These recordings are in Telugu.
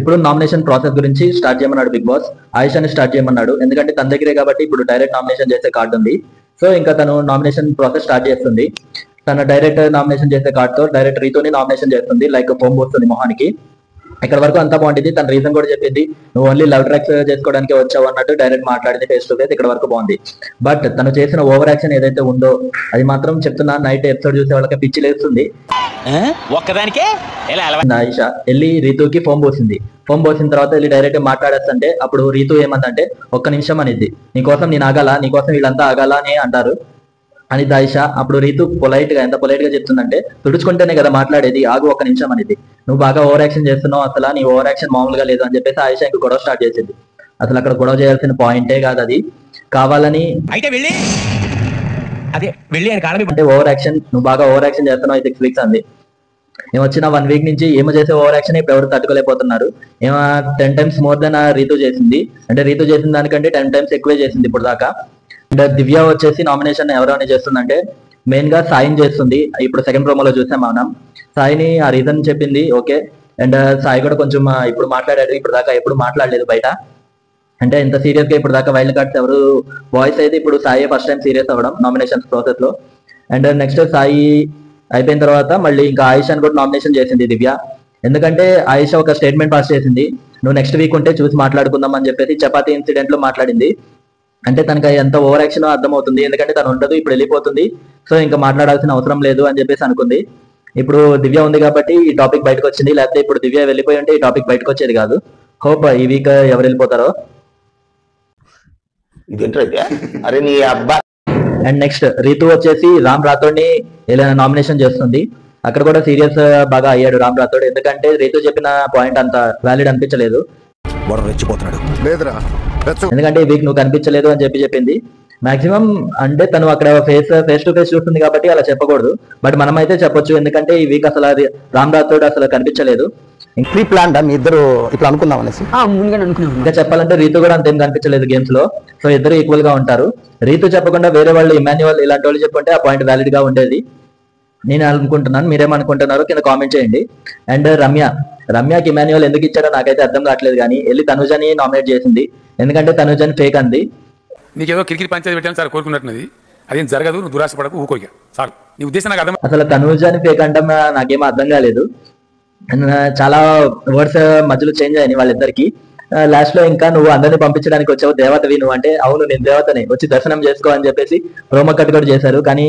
ఇప్పుడు నామినేషన్ ప్రాసెస్ గురించి స్టార్ట్ చేయమన్నాడు బిగ్ బాస్. ఆయిషాని స్టార్ట్ చేయమన్నాడు, ఎందుకంటే తన దగ్గరే కాబట్టి ఇప్పుడు డైరెక్ట్ నామినేషన్ చేసే కార్డు ఉంది. సో ఇంకా తను నామినేషన్ ప్రాసెస్ స్టార్ట్ చేస్తుంది. తన డైరెక్ట్ నామినేషన్ చేసే కార్డుతో డైరెక్ట్ రీతోని నామినేషన్ చేస్తుంది, లైక్ ఫోమ్ పోస్తుంది మొహానికి. ఇక్కడ వరకు అంతా బాగుంటుంది. తన రీజన్ కూడా చెప్పింది, నువ్వు ఓన్లీ లవ్ ట్రాక్స్ చేసుకోవడానికి వచ్చావు అన్నట్టు డైరెక్ట్ మాట్లాడింది ఫేస్ టు ఫేస్. ఇక్కడ వరకు బాగుంది. బట్ తను చేసిన ఓవర్ యాక్షన్ ఏదైతే ఉందో అది మాత్రం చెప్తున్నా, నైట్ ఎపిసోడ్ చూసే వాళ్ళకి పిచ్చి లేస్తుంది. ఒక్కదానికే ఆయిషా వెళ్ళి రీతుకి ఫోన్ పోసింది. ఫోన్ పోసిన తర్వాత వెళ్ళి డైరెక్ట్ మాట్లాడేస్తుంటే అప్పుడు రీతు ఏమందంటే, ఒక్క నిమిషం అనేది, నీకోసం నేను ఆగాల, నీకోసం వీళ్ళంతా ఆగాల అని అంటారు అని ఆయిషా. అప్పుడు రీతు పొలైట్ గా, ఎంత పొలైట్ గా చెప్తుందంటే, తుడుచుకుంటేనే కదా మాట్లాడేది, ఆగు ఒక్క నిమిషం అనేది, నువ్వు బాగా ఓవర్ యాక్షన్ చేస్తున్నావు, అసలు నీ ఓవర్ యాక్షన్ మామూలుగా లేదు అని చెప్పేసి ఆయిషా ఇంక గొడవ స్టార్ట్ చేసింది. అసలు అక్కడ గొడవ చేయాల్సిన పాయింటే కాదు అది, కావాలని అంటే ఓవర్ యాక్షన్, నువ్వు బాగా ఓవర్ యాక్షన్ చేస్తున్నావు 6 weeks అంది. మేము వచ్చిన 1 week నుంచి ఏమో చేసే ఓవర్ యాక్షన్ ఇప్పుడు ఎవరు తట్టుకోలేకపోతున్నారు. ఏమో 10 times మోర్ దెన్ రీతు చేసింది, అంటే రీతు చేసిన దానికంటే 10 times ఎక్కువే చేసింది ఇప్పుడు దాకా. అండ్ దివ్య వచ్చేసి నామినేషన్ ఎవరైనా చేస్తుందంటే మెయిన్ గా సాయిని చేస్తుంది. ఇప్పుడు సెకండ్ ప్రోమోలో చూసాం మనం, సాయిని ఆ రీజన్ చెప్పింది ఓకే. అండ్ సాయి కూడా కొంచెం ఇప్పుడు మాట్లాడాడు, ఇప్పుడు దాకా ఎప్పుడు మాట్లాడలేదు బయట, అంటే ఇంత సీరియస్ గా ఇప్పుడు దాకా వైల్డ్ కార్డ్స్ ఎవరు బాయ్స్ అయితే ఇప్పుడు సాయి ఫస్ట్ టైం సీరియస్ అవ్వడం నామినేషన్ ప్రాసెస్ లో. అండ్ నెక్స్ట్ సాయి అయిపోయిన తర్వాత మళ్ళీ ఇంకా ఆయిషాని కూడా నామినేషన్ చేసింది దివ్య. ఎందుకంటే ఆయిషా ఒక స్టేట్మెంట్ పాస్ చేసింది, నువ్వు నెక్స్ట్ వీక్ ఉంటే చూసి మాట్లాడుకుందాం అని చెప్పేసి చపాతీ ఇన్సిడెంట్ లో మాట్లాడింది. అంటే తనకి ఎంత ఓవర్ యాక్షన్ అర్థమవుతుంది, ఎందుకంటే తను ఉండదు, ఇప్పుడు వెళ్ళిపోతుంది, సో ఇంకా మాట్లాడాల్సిన అవసరం లేదు అని చెప్పేసి అనుకుంది. ఇప్పుడు దివ్య ఉంది కాబట్టి ఈ టాపిక్ బయటకు వచ్చింది, లేకపోతే ఇప్పుడు దివ్య వెళ్ళిపోయి ఉంటే ఈ టాపిక్ బయటకు వచ్చేది కాదు. హోప్ ఈ వీక్ ఎవరు వెళ్ళిపోతారో. అరే నీ అబ్బా. అండ్ నెక్స్ట్ రీతు వచ్చేసి రామ్ రాథోడ్ని నామినేషన్ చేస్తుంది. అక్కడ కూడా సీరియస్ బాగా అయ్యాడు రామ్ రాథోడ్, ఎందుకంటే రీతు చెప్పిన పాయింట్ అంత వ్యాలిడ్ అనిపించలేదు. ఎందుకంటే ఈ వీక్ నువ్వు కనిపించలేదు అని చెప్పింది. మాక్సిమం అంటే తను అక్కడ ఫేస్ టు ఫేస్ చూస్తుంది కాబట్టి అలా చెప్పకూడదు, బట్ మనం అయితే చెప్పొచ్చు, ఎందుకంటే ఈ వీక్ అసలు అది రామ్ రాథోడ్ అసలు కనిపించలేదు. ప్రీ ప్లాన్ మీ ఇద్దరు ఇట్లా అనుకుందాం అనేసి ఇంకా చెప్పాలంటే రీతు కూడా అంతేం కనిపించలేదు గేమ్స్ లో, సో ఇద్దరు ఈక్వల్ గా ఉంటారు. రీతు చెప్పకుండా వేరే వాళ్ళు, ఇమాన్యువల్ ఇలాంటి వాళ్ళు చెప్పుంటే ఆ పాయింట్ వ్యాలిడ్ గా ఉండేది నేను అనుకుంటున్నాను. మీరేమనుకుంటున్నారో కింద కామెంట్ చేయండి. అండ్ రమ్యకి ఇమాన్యువల్ ఎందుకు ఇచ్చారో నాకైతే అర్థం కావట్లేదు, కానీ వెళ్ళి తనుజని నామినేట్ చేసింది, ఎందుకంటే తనుజని ఫేక్ అంది. నీకేదో కిరికిరి పంచాయతీ పెట్టాను సార్ కోరుకున్నట్టున్నది, అదేం జరగదు, నువ్వు దురాశపడకు, ఊకోక సార్, నీ ఉద్దేశం నాకు అర్థం. అసలు తనుజని ఫేక్ అంటాం నాకేమో అర్థం కాలేదు. చాలా వర్డ్స్ మధ్యలో చేంజ్ అయ్యాయి వాళ్ళిద్దరికి. లాస్ట్ లో ఇంకా నువ్వు అందరిని పంపించడానికి వచ్చావు, దేవతవి నువ్వు అంటే, అవును నేను దేవతని, వచ్చి దర్శనం చేసుకో అని చెప్పేసి ప్రోమో కట్ కూడా చేశారు. కానీ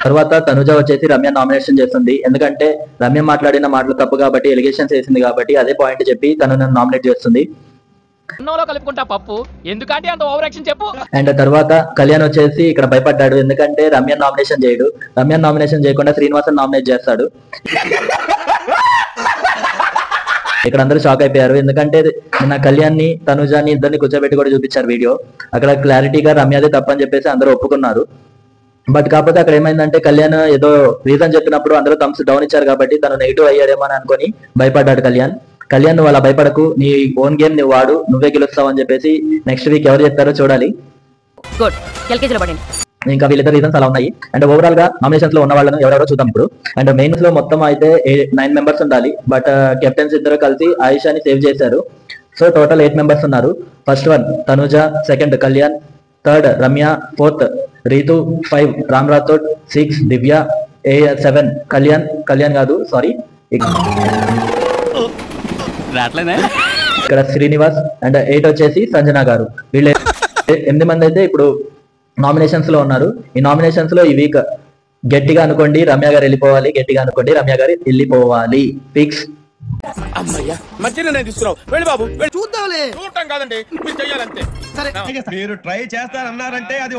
తర్వాత తనుజ వచ్చేసి రమ్య నామినేషన్ చేస్తుంది, ఎందుకంటే రమ్య మాట్లాడిన మాటలు తప్పు కాబట్టి, ఎలిగేషన్స్ వేసింది కాబట్టి అదే పాయింట్ చెప్పి తను నన్ను నామినేట్ చేస్తుంది. కలుపుకుంటా పప్పు ఎందుకంటే అంత ఓవర్ యాక్షన్ చెప్పు. అండ్ తర్వాత కళ్యాణ్ వచ్చేసి ఇక్కడ భయపడ్డాడు, ఎందుకంటే రమ్య నామినేషన్ చేయడు, రమ్య నామినేషన్ చేయకుండా శ్రీనివాసన్ నామినేట్ చేస్తాడు. ఇక్కడ అందరూ షాక్ అయిపోయారు, ఎందుకంటే నిన్న కళ్యాణ్ని తనుజాని ఇద్దరిని కూర్చోబెట్టి కూడా చూపించారు వీడియో, అక్కడ క్లారిటీగా రమ్యదే తప్పని చెప్పేసి అందరూ ఒప్పుకున్నారు. బట్ కాకపోతే అక్కడ ఏమైందంటే కళ్యాణ్ ఏదో రీజన్ చెప్పినప్పుడు అందరూ థమ్స్ డౌన్ ఇచ్చారు కాబట్టి తను నెగిటివ్ అయ్యాడేమో అని అనుకుని భయపడ్డాడు కళ్యాణ్ నువ్వు అలా భయపడకు, నీ ఓన్ గేమ్ నువ్వు వాడు, నువ్వే గెలుస్తావు అని చెప్పేసి నెక్స్ట్ వీక్ ఎవరు చెప్తారో చూడాలి. ఇంకా వీళ్ళిద్దరు రీజన్స్ అలా ఉన్నాయి. అండ్ ఓవరాల్ గా నామినేషన్స్ లో ఉన్న వాళ్ళని ఎవరెవరో చూద్దాం ఇప్పుడు. అండ్ మెయిన్స్ లో మొత్తం అయితే 9 members ఉండాలి, బట్ కెప్టెన్స్ ఇద్దరు కలిసి ఆయిషాని సేవ్ చేశారు, సో టోటల్ 8 members ఉన్నారు. First 1 Tanuja, second Kalyan, third Ramya, fourth Rithu, 5 Ram Rathod, 6 Divya, 7 Kalyan కాదు సారీ ఇక్కడ శ్రీనివాస్, అండ్ 8 వచ్చేసి సంజన గారు. వీళ్ళు 8 మంది అయితే ఇప్పుడు నామినేషన్స్ లో ఉన్నారు. ఈ నామినేషన్స్ లో ఈ వీక్ గట్టిగా అనుకోండి రమ్య గారు వెళ్ళిపోవాలి, గట్టిగా అనుకోండి రమ్య గారు వెళ్ళిపోవాలి, ఫిక్స్. మీరు ట్రై చేస్తారన్నారంటే అది